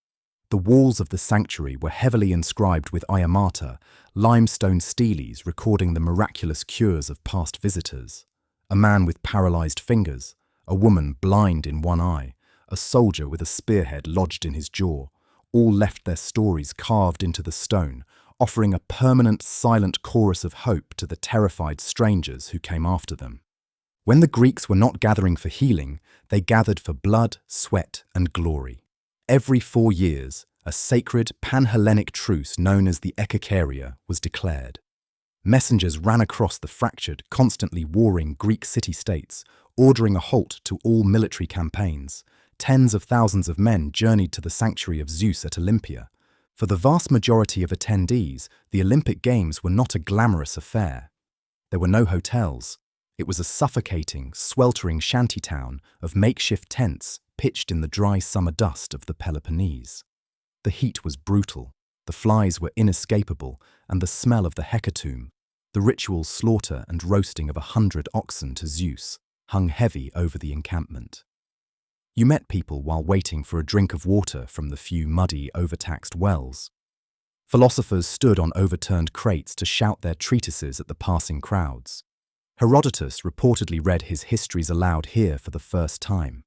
The walls of the sanctuary were heavily inscribed with iamata, limestone steles recording the miraculous cures of past visitors. A man with paralyzed fingers, a woman blind in one eye, a soldier with a spearhead lodged in his jaw, all left their stories carved into the stone, offering a permanent silent chorus of hope to the terrified strangers who came after them. When the Greeks were not gathering for healing, they gathered for blood, sweat, and glory. Every 4 years, a sacred pan-Hellenic truce known as the Ekakeria was declared. Messengers ran across the fractured, constantly warring Greek city-states, ordering a halt to all military campaigns. Tens of thousands of men journeyed to the sanctuary of Zeus at Olympia. For the vast majority of attendees, the Olympic Games were not a glamorous affair. There were no hotels. It was a suffocating, sweltering shantytown of makeshift tents pitched in the dry summer dust of the Peloponnese. The heat was brutal, the flies were inescapable, and the smell of the hecatomb, the ritual slaughter and roasting of 100 oxen to Zeus, hung heavy over the encampment. You met people while waiting for a drink of water from the few muddy, overtaxed wells. Philosophers stood on overturned crates to shout their treatises at the passing crowds. Herodotus reportedly read his histories aloud here for the first time.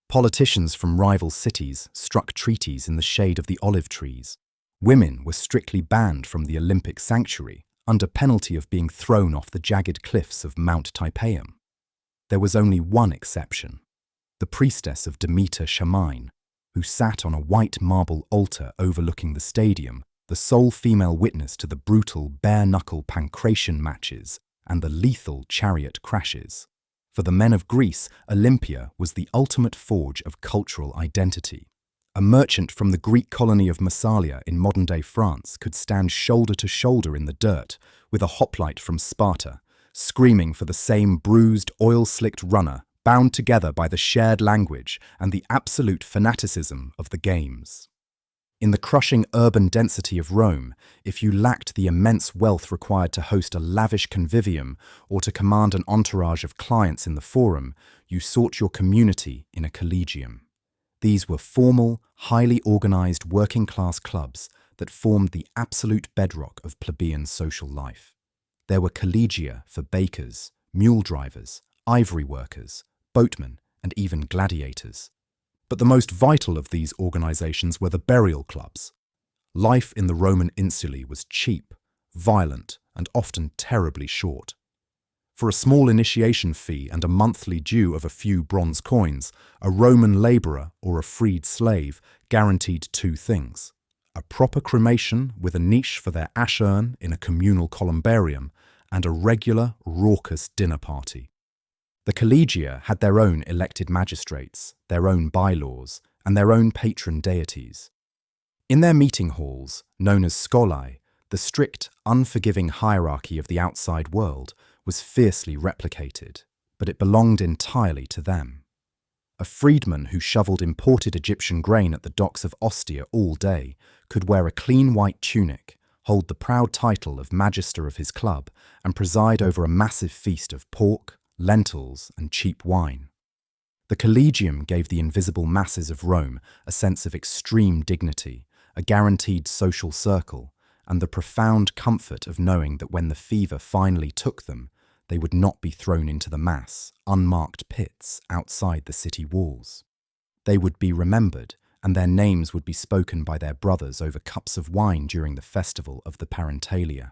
Politicians from rival cities struck treaties in the shade of the olive trees. Women were strictly banned from the Olympic sanctuary under penalty of being thrown off the jagged cliffs of Mount Typeum. There was only one exception, the priestess of Demeter Shamine, who sat on a white marble altar overlooking the stadium, the sole female witness to the brutal bare-knuckle pancration matches and the lethal chariot crashes. For the men of Greece, Olympia was the ultimate forge of cultural identity. A merchant from the Greek colony of Massalia in modern-day France could stand shoulder to shoulder in the dirt with a hoplite from Sparta, screaming for the same bruised, oil-slicked runner bound together by the shared language and the absolute fanaticism of the games. In the crushing urban density of Rome, if you lacked the immense wealth required to host a lavish convivium or to command an entourage of clients in the forum, you sought your community in a collegium. These were formal, highly organized working-class clubs that formed the absolute bedrock of plebeian social life. There were collegia for bakers, mule drivers, ivory workers, boatmen, and even gladiators. But the most vital of these organizations were the burial clubs. Life in the Roman insulae was cheap, violent, and often terribly short. For a small initiation fee and a monthly due of a few bronze coins, a Roman laborer or a freed slave guaranteed two things: a proper cremation with a niche for their ash urn in a communal columbarium, and a regular, raucous dinner party. The collegia had their own elected magistrates, their own bylaws, and their own patron deities. In their meeting halls, known as scholae, the strict, unforgiving hierarchy of the outside world was fiercely replicated, but it belonged entirely to them. A freedman who shoveled imported Egyptian grain at the docks of Ostia all day could wear a clean white tunic, hold the proud title of magister of his club, and preside over a massive feast of pork, lentils, and cheap wine. The collegium gave the invisible masses of Rome a sense of extreme dignity, a guaranteed social circle, and the profound comfort of knowing that when the fever finally took them, they would not be thrown into the mass, unmarked pits outside the city walls. They would be remembered, and their names would be spoken by their brothers over cups of wine during the festival of the Parentalia.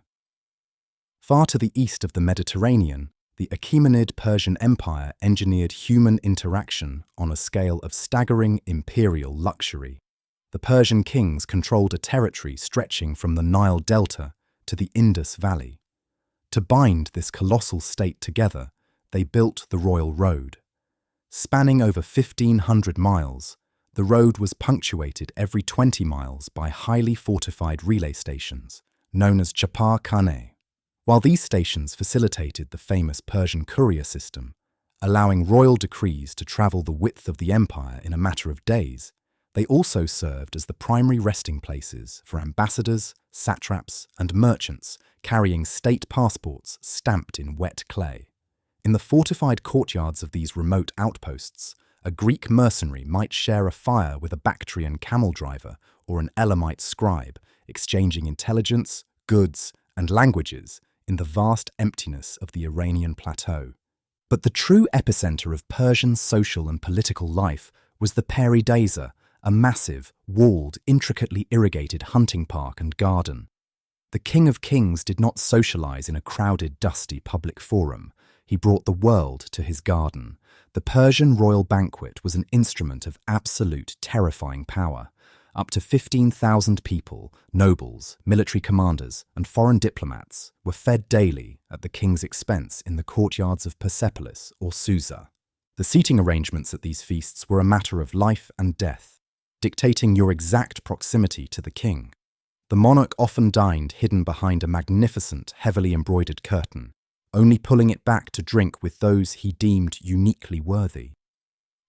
Far to the east of the Mediterranean, the Achaemenid Persian Empire engineered human interaction on a scale of staggering imperial luxury. The Persian kings controlled a territory stretching from the Nile Delta to the Indus Valley. To bind this colossal state together, they built the Royal Road. Spanning over 1,500 miles, the road was punctuated every 20 miles by highly fortified relay stations, known as Chapar Khaneh. While these stations facilitated the famous Persian courier system, allowing royal decrees to travel the width of the empire in a matter of days, they also served as the primary resting places for ambassadors, satraps, and merchants carrying state passports stamped in wet clay. In the fortified courtyards of these remote outposts, a Greek mercenary might share a fire with a Bactrian camel driver or an Elamite scribe, exchanging intelligence, goods, and languages in the vast emptiness of the Iranian plateau. But the true epicenter of Persian social and political life was the Paridesa, a massive, walled, intricately irrigated hunting park and garden. The King of Kings did not socialize in a crowded, dusty public forum. He brought the world to his garden. The Persian royal banquet was an instrument of absolute, terrifying power. Up to 15,000 people, nobles, military commanders, and foreign diplomats were fed daily at the king's expense in the courtyards of Persepolis or Susa. The seating arrangements at these feasts were a matter of life and death. dictating your exact proximity to the king. The monarch often dined hidden behind a magnificent, heavily embroidered curtain, only pulling it back to drink with those he deemed uniquely worthy.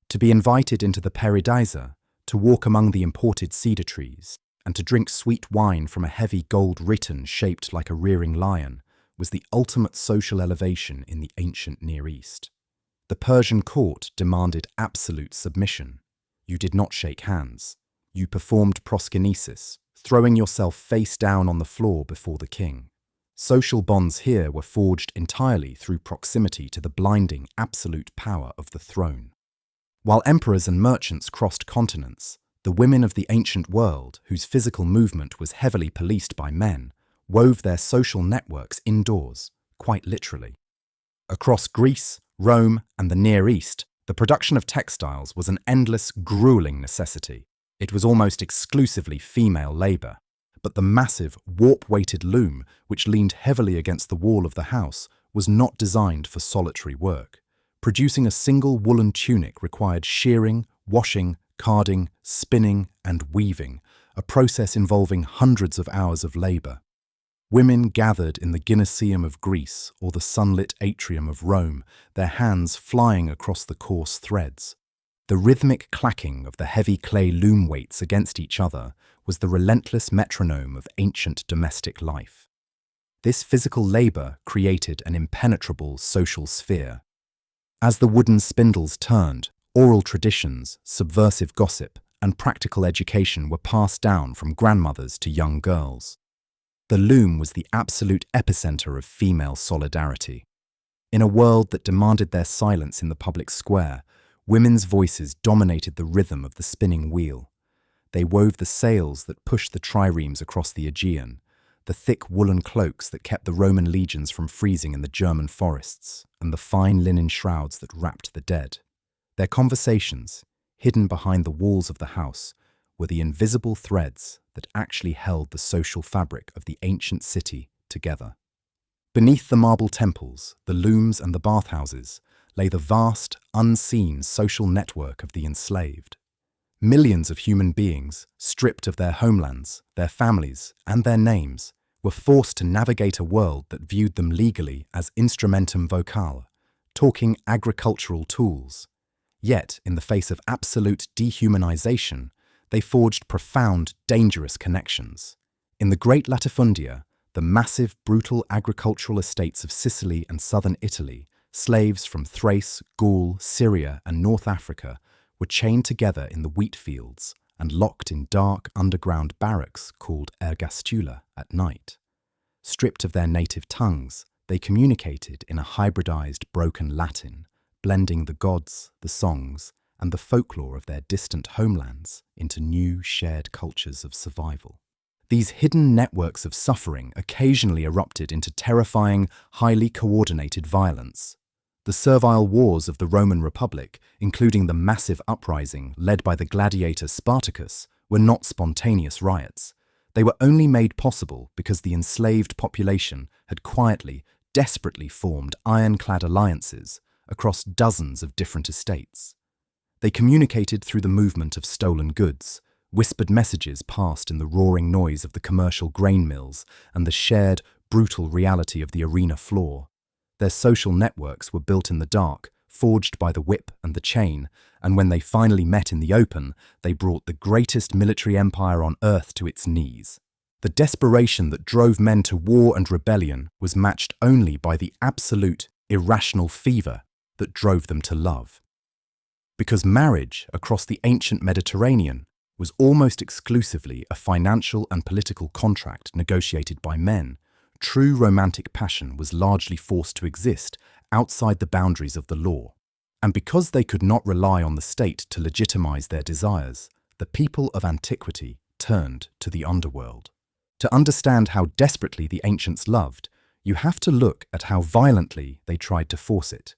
To be invited into the Paradisa, to walk among the imported cedar trees, and to drink sweet wine from a heavy gold written shaped like a rearing lion, was the ultimate social elevation in the ancient Near East. The Persian court demanded absolute submission. You did not shake hands. You performed proskynesis, throwing yourself face down on the floor before the king. Social bonds here were forged entirely through proximity to the blinding, absolute power of the throne. While emperors and merchants crossed continents, the women of the ancient world, whose physical movement was heavily policed by men, wove their social networks indoors, quite literally. Across Greece, Rome, and the Near East, the production of textiles was an endless, grueling necessity. It was almost exclusively female labour, but the massive, warp-weighted loom, which leaned heavily against the wall of the house, was not designed for solitary work. Producing a single woolen tunic required shearing, washing, carding, spinning, and weaving, a process involving hundreds of hours of labour. Women gathered in the gymnasium of Greece or the sunlit atrium of Rome, their hands flying across the coarse threads. The rhythmic clacking of the heavy clay loom weights against each other was the relentless metronome of ancient domestic life. This physical labour created an impenetrable social sphere. As the wooden spindles turned, oral traditions, subversive gossip, and practical education were passed down from grandmothers to young girls. The loom was the absolute epicenter of female solidarity. In a world that demanded their silence in the public square, women's voices dominated the rhythm of the spinning wheel. They wove the sails that pushed the triremes across the Aegean, the thick woolen cloaks that kept the Roman legions from freezing in the German forests, and the fine linen shrouds that wrapped the dead. Their conversations, hidden behind the walls of the house, were the invisible threads that actually held the social fabric of the ancient city together. Beneath the marble temples, the looms and the bathhouses, lay the vast, unseen social network of the enslaved. Millions of human beings, stripped of their homelands, their families, and their names, were forced to navigate a world that viewed them legally as instrumentum vocale, talking agricultural tools. Yet, in the face of absolute dehumanization, they forged profound, dangerous connections. In the Great Latifundia, the massive, brutal agricultural estates of Sicily and southern Italy, slaves from Thrace, Gaul, Syria, and North Africa were chained together in the wheat fields and locked in dark underground barracks called ergastula at night. Stripped of their native tongues, they communicated in a hybridized broken Latin, blending the gods, the songs, and the folklore of their distant homelands into new shared cultures of survival. These hidden networks of suffering occasionally erupted into terrifying, highly coordinated violence. The servile wars of the Roman Republic, including the massive uprising led by the gladiator Spartacus, were not spontaneous riots. They were only made possible because the enslaved population had quietly, desperately formed ironclad alliances across dozens of different estates. They communicated through the movement of stolen goods, whispered messages passed in the roaring noise of the commercial grain mills and the shared, brutal reality of the arena floor. Their social networks were built in the dark, forged by the whip and the chain, and when they finally met in the open, they brought the greatest military empire on earth to its knees. The desperation that drove men to war and rebellion was matched only by the absolute, irrational fever that drove them to love. Because marriage across the ancient Mediterranean was almost exclusively a financial and political contract negotiated by men, true romantic passion was largely forced to exist outside the boundaries of the law. And because they could not rely on the state to legitimize their desires, the people of antiquity turned to the underworld. To understand how desperately the ancients loved, you have to look at how violently they tried to force it.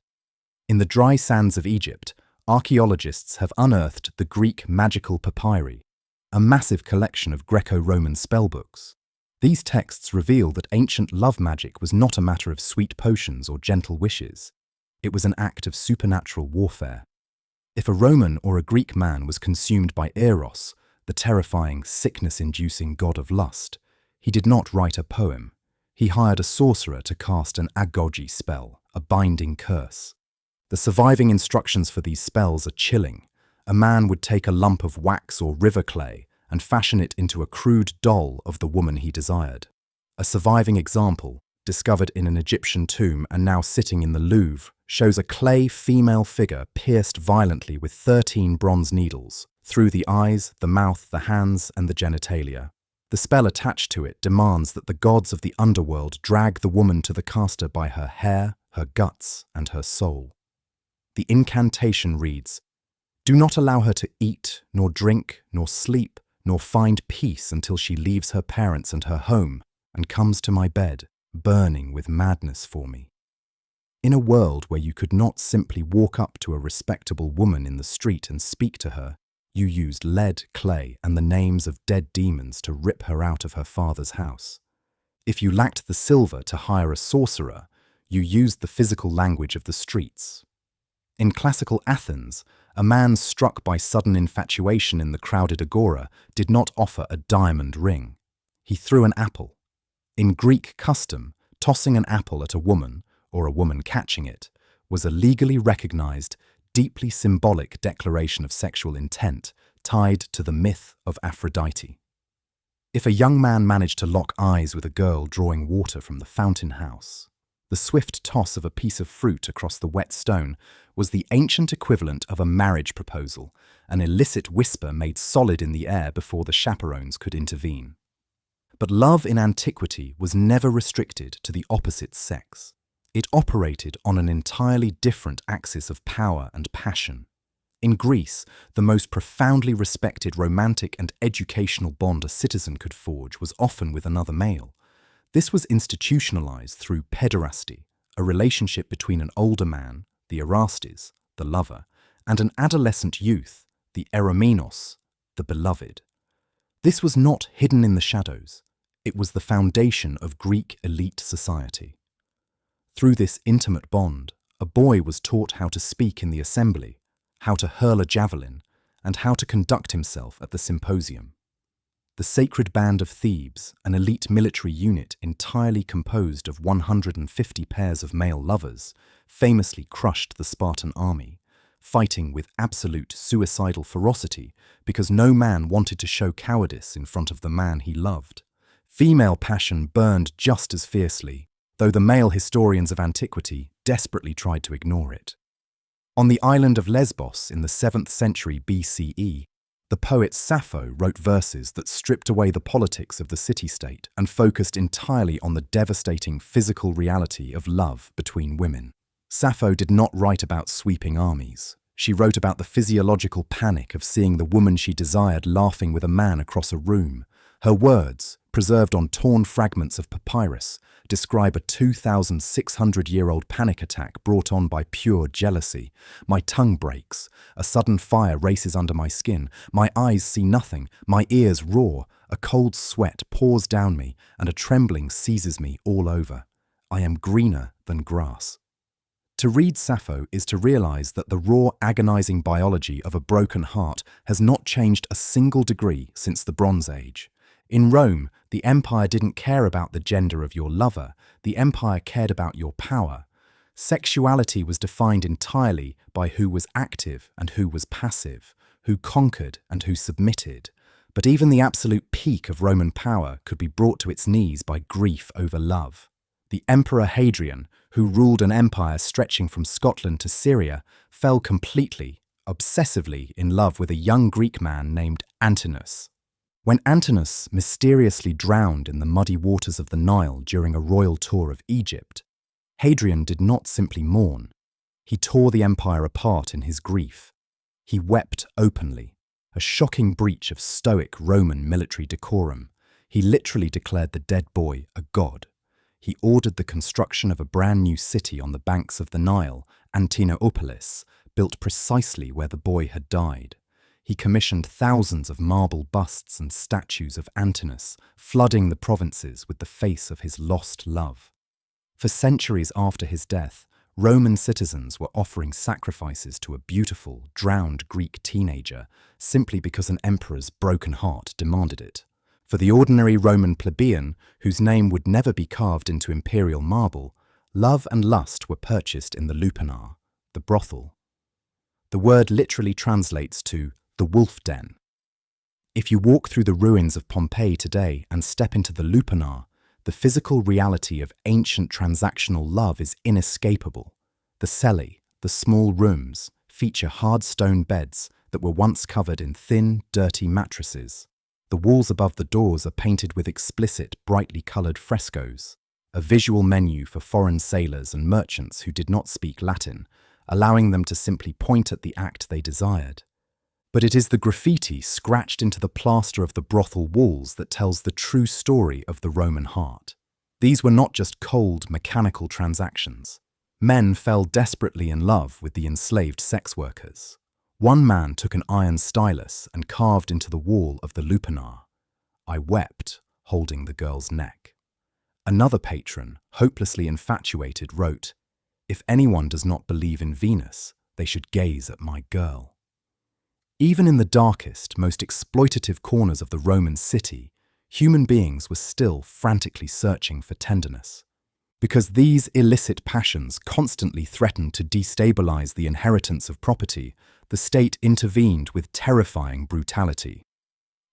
In the dry sands of Egypt, archaeologists have unearthed the Greek magical papyri, a massive collection of Greco-Roman spellbooks. These texts reveal that ancient love magic was not a matter of sweet potions or gentle wishes. It was an act of supernatural warfare. If a Roman or a Greek man was consumed by Eros, the terrifying, sickness-inducing god of lust, he did not write a poem. He hired a sorcerer to cast an agoge spell, a binding curse. The surviving instructions for these spells are chilling. A man would take a lump of wax or river clay and fashion it into a crude doll of the woman he desired. A surviving example, discovered in an Egyptian tomb and now sitting in the Louvre, shows a clay female figure pierced violently with 13 bronze needles, through the eyes, the mouth, the hands, and the genitalia. The spell attached to it demands that the gods of the underworld drag the woman to the caster by her hair, her guts, and her soul. The incantation reads, "Do not allow her to eat, nor drink, nor sleep, nor find peace until she leaves her parents and her home and comes to my bed, burning with madness for me." In a world where you could not simply walk up to a respectable woman in the street and speak to her, you used lead, clay, and the names of dead demons to rip her out of her father's house. If you lacked the silver to hire a sorcerer, you used the physical language of the streets. In classical Athens, a man struck by sudden infatuation in the crowded agora did not offer a diamond ring. He threw an apple. In Greek custom, tossing an apple at a woman, or a woman catching it, was a legally recognized, deeply symbolic declaration of sexual intent tied to the myth of Aphrodite. If a young man managed to lock eyes with a girl drawing water from the fountain house, the swift toss of a piece of fruit across the wet stone was the ancient equivalent of a marriage proposal, an illicit whisper made solid in the air before the chaperones could intervene. But love in antiquity was never restricted to the opposite sex. It operated on an entirely different axis of power and passion. In Greece, the most profoundly respected romantic and educational bond a citizen could forge was often with another male. This was institutionalized through pederasty, a relationship between an older man, the Erastes, the lover, and an adolescent youth, the eromenos, the beloved. This was not hidden in the shadows. It was the foundation of Greek elite society. Through this intimate bond, a boy was taught how to speak in the assembly, how to hurl a javelin, and how to conduct himself at the Symposium. The Sacred Band of Thebes, an elite military unit entirely composed of 150 pairs of male lovers, famously crushed the Spartan army, fighting with absolute suicidal ferocity because no man wanted to show cowardice in front of the man he loved. Female passion burned just as fiercely, though the male historians of antiquity desperately tried to ignore it. On the island of Lesbos in the 7th century BCE, the poet Sappho wrote verses that stripped away the politics of the city-state and focused entirely on the devastating physical reality of love between women. Sappho did not write about sweeping armies. She wrote about the physiological panic of seeing the woman she desired laughing with a man across a room. Her words, preserved on torn fragments of papyrus, describe a 2,600-year-old panic attack brought on by pure jealousy. My tongue breaks, a sudden fire races under my skin, my eyes see nothing, my ears roar, a cold sweat pours down me, and a trembling seizes me all over. I am greener than grass. To read Sappho is to realize that the raw, agonizing biology of a broken heart has not changed a single degree since the Bronze Age. In Rome, the empire didn't care about the gender of your lover, the empire cared about your power. Sexuality was defined entirely by who was active and who was passive, who conquered and who submitted. But even the absolute peak of Roman power could be brought to its knees by grief over love. The Emperor Hadrian, who ruled an empire stretching from Scotland to Syria, fell completely, obsessively in love with a young Greek man named Antinous. When Antinous mysteriously drowned in the muddy waters of the Nile during a royal tour of Egypt, Hadrian did not simply mourn. He tore the empire apart in his grief. He wept openly, a shocking breach of stoic Roman military decorum. He literally declared the dead boy a god. He ordered the construction of a brand new city on the banks of the Nile, Antinopolis, built precisely where the boy had died. He commissioned thousands of marble busts and statues of Antinous, flooding the provinces with the face of his lost love. For centuries after his death, Roman citizens were offering sacrifices to a beautiful, drowned Greek teenager simply because an emperor's broken heart demanded it. For the ordinary Roman plebeian, whose name would never be carved into imperial marble, love and lust were purchased in the lupanar, the brothel. The word literally translates to the wolf den. If you walk through the ruins of Pompeii today and step into the lupanar, the physical reality of ancient transactional love is inescapable. The cella, the small rooms, feature hard stone beds that were once covered in thin, dirty mattresses. The walls above the doors are painted with explicit, brightly coloured frescoes, a visual menu for foreign sailors and merchants who did not speak Latin, allowing them to simply point at the act they desired. But it is the graffiti scratched into the plaster of the brothel walls that tells the true story of the Roman heart. These were not just cold, mechanical transactions. Men fell desperately in love with the enslaved sex workers. One man took an iron stylus and carved into the wall of the lupanar, "I wept, holding the girl's neck." Another patron, hopelessly infatuated, wrote, "If anyone does not believe in Venus, they should gaze at my girl." Even in the darkest, most exploitative corners of the Roman city, human beings were still frantically searching for tenderness. Because these illicit passions constantly threatened to destabilize the inheritance of property, the state intervened with terrifying brutality.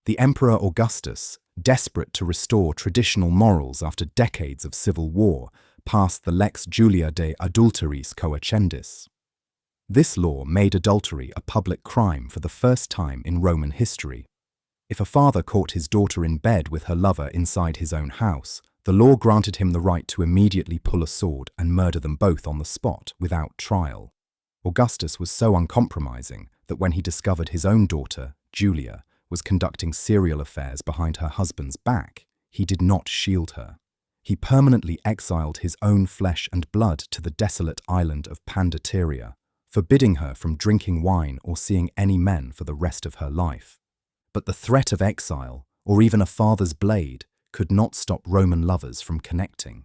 The Emperor Augustus, desperate to restore traditional morals after decades of civil war, passed the Lex Julia de Adulteris Coacendis. This law made adultery a public crime for the first time in Roman history. If a father caught his daughter in bed with her lover inside his own house, the law granted him the right to immediately pull a sword and murder them both on the spot without trial. Augustus was so uncompromising that when he discovered his own daughter, Julia, was conducting serial affairs behind her husband's back, he did not shield her. He permanently exiled his own flesh and blood to the desolate island of Pandateria, forbidding her from drinking wine or seeing any men for the rest of her life. But the threat of exile, or even a father's blade, could not stop Roman lovers from connecting.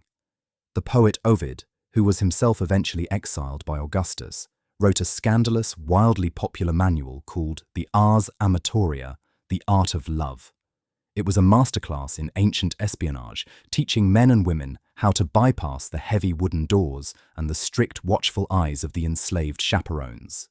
The poet Ovid, who was himself eventually exiled by Augustus, wrote a scandalous, wildly popular manual called the Ars Amatoria, the Art of Love. It was a masterclass in ancient espionage, teaching men and women how to bypass the heavy wooden doors and the strict, watchful eyes of the enslaved chaperones.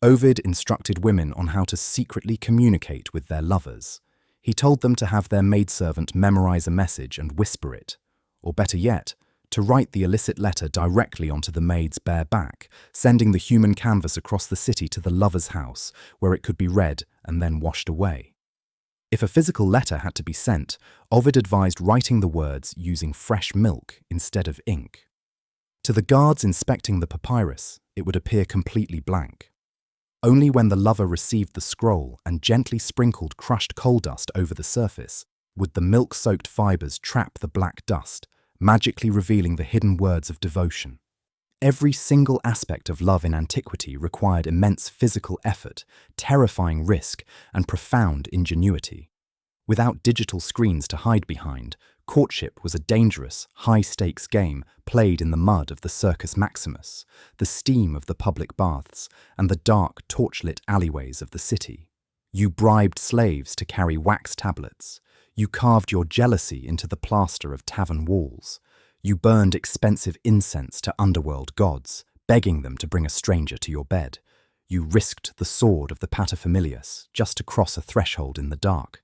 Ovid instructed women on how to secretly communicate with their lovers. He told them to have their maidservant memorize a message and whisper it, or better yet, to write the illicit letter directly onto the maid's bare back, sending the human canvas across the city to the lover's house, where it could be read and then washed away. If a physical letter had to be sent, Ovid advised writing the words using fresh milk instead of ink. To the guards inspecting the papyrus, it would appear completely blank. Only when the lover received the scroll and gently sprinkled crushed coal dust over the surface would the milk-soaked fibers trap the black dust, magically revealing the hidden words of devotion. Every single aspect of love in antiquity required immense physical effort, terrifying risk, and profound ingenuity. Without digital screens to hide behind, courtship was a dangerous, high-stakes game played in the mud of the Circus Maximus, the steam of the public baths, and the dark, torchlit alleyways of the city. You bribed slaves to carry wax tablets. You carved your jealousy into the plaster of tavern walls. You burned expensive incense to underworld gods, begging them to bring a stranger to your bed. You risked the sword of the paterfamilias just to cross a threshold in the dark.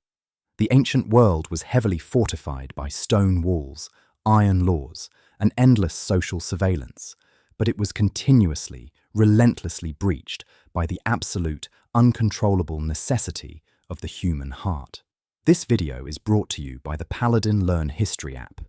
The ancient world was heavily fortified by stone walls, iron laws, and endless social surveillance, but it was continuously, relentlessly breached by the absolute, uncontrollable necessity of the human heart. This video is brought to you by the Paladin Learn History app.